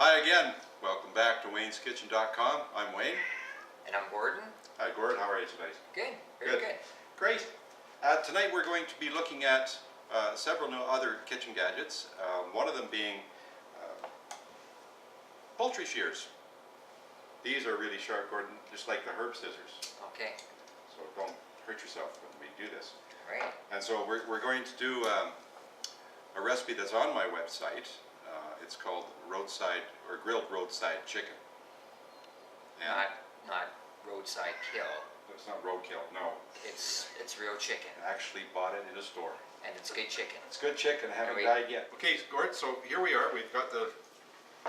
Hi again. Welcome back to Wayne'sKitchen.com. I'm Wayne. And I'm Gordon. Hi Gordon, how are you tonight? Good, very good. Great. Tonight we're going to be looking at several new other kitchen gadgets. One of them being poultry shears. These are really sharp, Gordon, just like the Herb scissors. Okay. So don't hurt yourself when we do this. Right. And so we're going to do a recipe that's on my website. It's called Roadside or Grilled Roadside Chicken. And Not roadside kill. it's not roadkill, no. It's real chicken. I actually bought it in a store. And it's good chicken. It's good chicken, I haven't died yet. Okay, Gord, so here we are. We've got the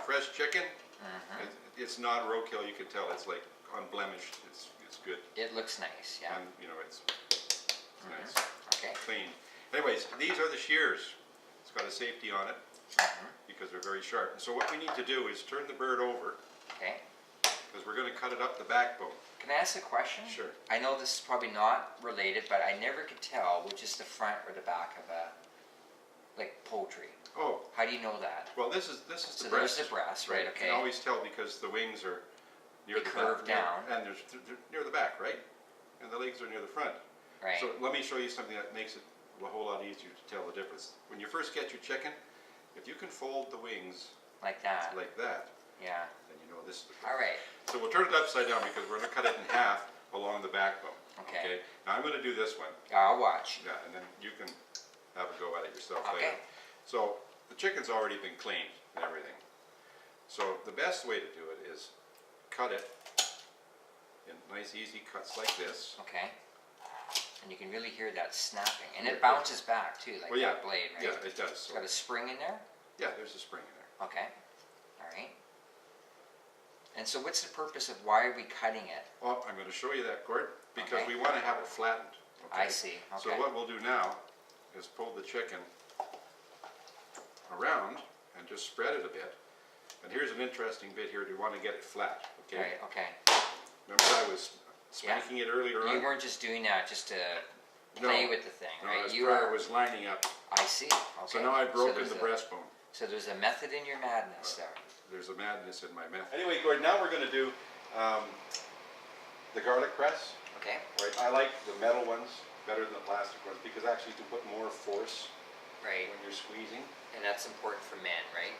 fresh chicken. Mm-hmm. It's not roadkill, you can tell. It's like unblemished. It's good. It looks nice, yeah. And you know, it's nice, Okay. clean. Anyways, these are the shears. It's got a safety on it because they're very sharp. And so what we need to do is turn the bird over Okay. because we're going to cut it up the backbone. Can I ask a question? Sure. I know this is probably not related, but I never could tell which is the front or the back of a poultry. Oh, How do you know that? well, this is So the breast. there's the breast, right? You Okay. can always tell because the wings are near They the curve back, down. and they're near the back, right? And the legs are near the front. Right. So let me show you something that makes it a whole lot easier to tell the difference. When you first get your chicken, if you can fold the wings Like that. like that, Yeah. then you know this is the All right. So we'll turn it upside down because we're going to cut it in half along the backbone. Okay. Now I'm going to do this one. I'll watch. Yeah, and then you can have a go at it yourself Okay. later. So the chicken's already been cleaned and everything. So the best way to do it is cut it in nice easy cuts like this. Okay. And you can really hear that snapping. And it bounces back too, like that blade, right? Yeah, it does. It's So, got a spring in there? yeah, there's a spring in there. Okay. Alright. And so what's the purpose of why are we cutting it? Well, I'm going to show you that, Gord, because Okay. we want to have it flattened. I see. So Okay. what we'll do now is pull the chicken around and just spread it a bit. And here's an interesting bit here. You want to get it flat, okay? Right, okay. Remember I was spanking it earlier on? You weren't just doing that just to No. play with the thing, No, right? as You prayer were. was lining up. I see. Okay. So now I've broken there's the a- breastbone. So there's a method in your madness there. There's a madness in my mouth. Anyway, Gordon, now we're going to do the garlic press. Okay. Right. I like the metal ones better than the plastic ones because actually you can put more force Right. when you're squeezing. And that's important for men, right?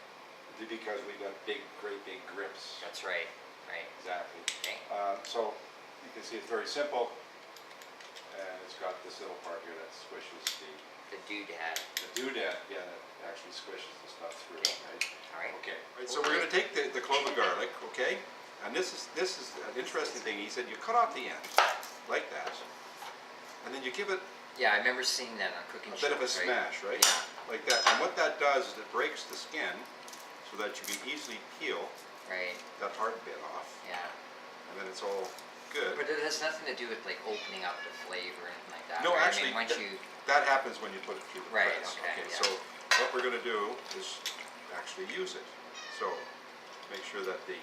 Because we've got great big grips. That's right. Right. Exactly. Okay. So you can see it's very simple, and it's got this little part here that squishes The doodad. the doodad. Yeah, that actually squishes the stuff through. Okay. Right. Alright. Okay. Right. So we're going to take the clove of garlic. Okay. And this is an interesting thing. He said you cut off the end like that, and then you give it Yeah, I remember seeing that on cooking a bit of a shows, right? smash, right? Yeah. Like that. And what that does is it breaks the skin so that you can easily peel Right. that hard bit off, Yeah. and then it's all good. But it has nothing to do with like opening up the flavor or anything like that. No, right? actually, I mean, once you. that happens when you put it through the Right, press. okay, yeah. So what we're going to do is actually use it. So make sure that the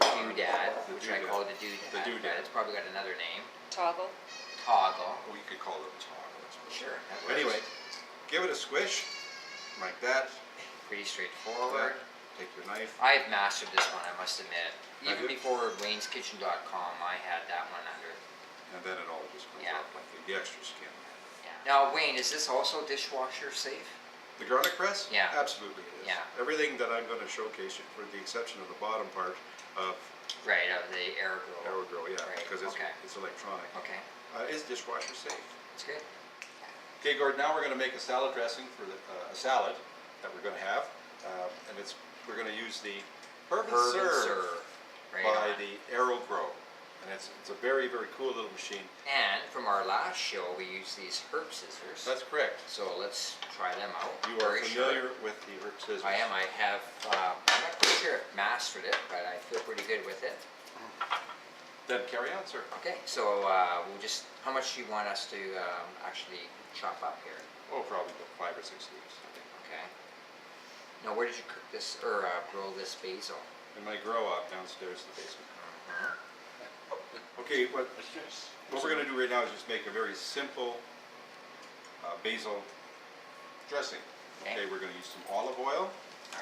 Doodad, which I doodad. call the doodad. The doodad. But it's probably got another name. Toggle. Toggle. we could call it a toggle, I suppose. Sure. That works. Anyway, give it a squish like that. Pretty straightforward. Take your knife. I've mastered this one, I must admit. Have Even you? before Wayne'sKitchen.com, I had that one under. And then it all just comes Yeah. off like the extra skin. Yeah. Now, Wayne, is this also dishwasher safe? The garlic press? Yeah. Absolutely it is. Yeah. Everything that I'm going to showcase, with the exception of the bottom part of Right, of the air grill. AeroGrill, yeah, Right, because okay. it's electronic, Okay, is dishwasher safe. that's good. Okay, Gordon, now we're going to make a salad dressing for a salad that we're going to have. And we're going to use the Herb Herb and Serve serve. Right by on. the AeroGrill. And it's a very cool little machine. And from our last show, we used these herb scissors. That's correct. So let's try them out. You are Very familiar sharp. with the Herb scissors. I am. I have, I'm not quite sure if mastered it, but I feel pretty good with it. Then carry on, sir. Okay, so we'll just, how much do you want us to actually chop up here? Oh, probably about 5 or 6 leaves, I think. Okay. Now, where did you cook this, or grill this basil? In my grow up downstairs in the basement. Uh-huh. Okay, what we're going to do right now is just make a very simple basil dressing. Okay. Okay, we're going to use some olive oil,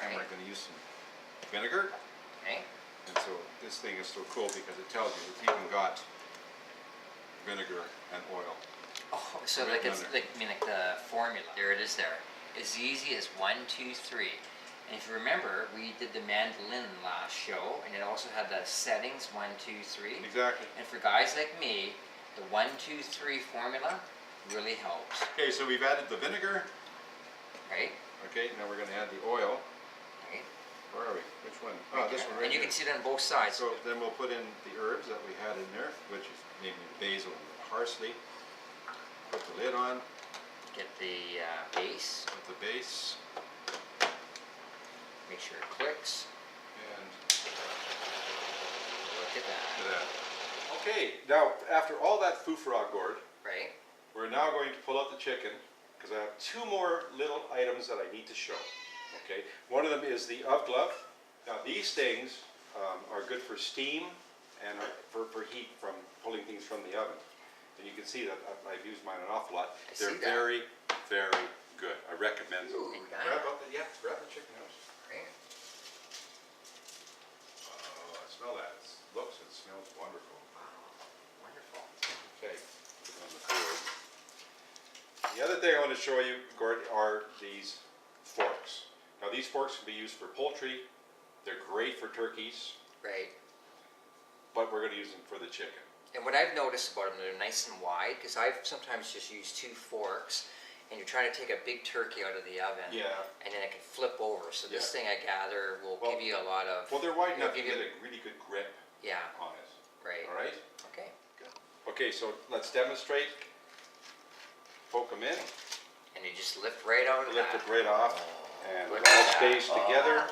and Alright. we're going to use some vinegar. Okay. And so this thing is so cool because it tells you it's even got vinegar and oil. Oh, so like it's like I mean like the formula. There it is. There, as easy as 1, 2, 3. And if you remember, we did the mandolin last show, and it also had the settings 1, 2, 3. Exactly. And for guys like me, the 1, 2, 3 formula really helps. Okay, so we've added the vinegar. Right. Okay, now we're going to add the oil. Right. Where are we? Which one? Oh, this one right And you here. can see it on both sides. So then we'll put in the herbs that we had in there, which is namely basil and parsley. Put the lid on. Get the base. Put the base. Make sure it clicks. And Look at that. look at that. Okay, now after all that foo-fra gourd, Right. we're now going to pull out the chicken because I have 2 more little items that I need to show. Okay, one of them is the oven glove. Now these things are good for steam and for heat from pulling things from the oven. And you can see that I've used mine an awful lot. They're see that. very, very good. I recommend them. Ooh, Grab up the, grab the chicken out. Right. Oh, I smell that. It looks and smells wonderful. Wow. Wonderful. Okay, put it on the board. The other thing I want to show you, Gord, are these forks. Now these forks can be used for poultry. They're great for turkeys, Right. but we're going to use them for the chicken. And what I've noticed about them, they're nice and wide, because I've sometimes just used 2 forks, and you're trying to take a big turkey out of the oven, Yeah. and then it can flip over. So this thing, I gather, will give you a lot of... Well, they're wide enough to give you- get a really good grip Yeah, on it. right. All right? Okay. Okay, so let's demonstrate. Poke them in, And you just lift right out of lift that. it right off, and it Look at all that. stays together.